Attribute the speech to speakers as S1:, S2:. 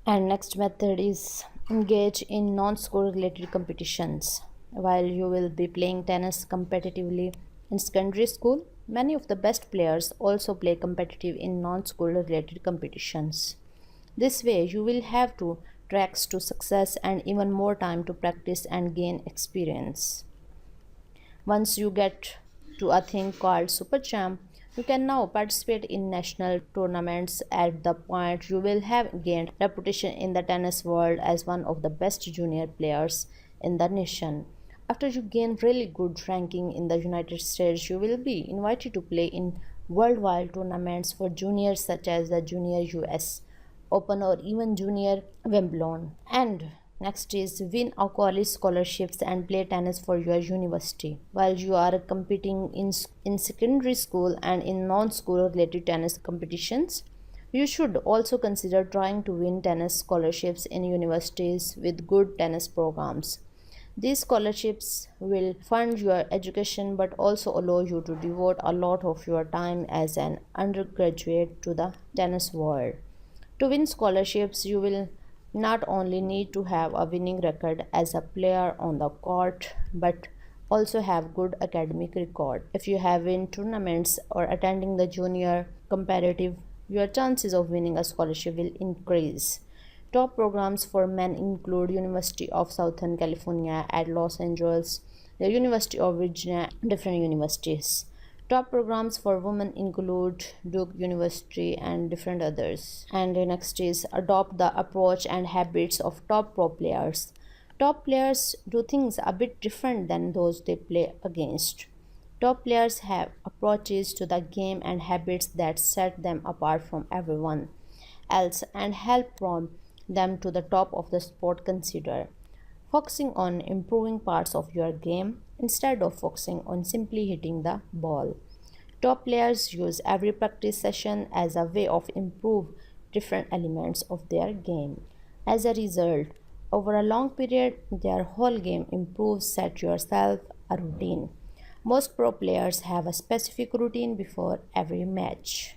S1: And next method is engage in non-school related competitions. While you will be playing tennis competitively in secondary school, many of the best players also play competitive in non-school related competitions. This way, you will have two tracks to success and even more time to practice and gain experience. Once you get to a thing called Super Champ, you can now participate in national tournaments. At the point, you will have gained reputation in the tennis world as one of the best junior players in the nation. After you gain really good ranking in the United States, you will be invited to play in worldwide tournaments for juniors such as the Junior US Open or even Junior Wimbledon. And next is win a college scholarships and play tennis for your university. While you are competing in secondary school and in non-school related tennis competitions, you should also consider trying to win tennis scholarships in universities with good tennis programs. These scholarships will fund your education but also allow you to devote a lot of your time as an undergraduate to the tennis world. To win scholarships, you will not only need to have a winning record as a player on the court, but also have good academic record. If you have win tournaments or attending the junior competitive, your chances of winning a scholarship will increase. Top programs for men include University of Southern California at Los Angeles, the University of Virginia, different universities. Top programs for women include Duke University and different others. And the next is adopt the approach and habits of top pro players. Top players do things a bit different than those they play against. Top players have approaches to the game and habits that set them apart from everyone else and help from them to the top of the sport. Consider focusing on improving parts of your game instead of focusing on simply hitting the ball. Top players use every practice session as a way of improve different elements of their game. As a result, over a long period, their whole game improves. Set yourself a routine. Most pro players have a specific routine before every match.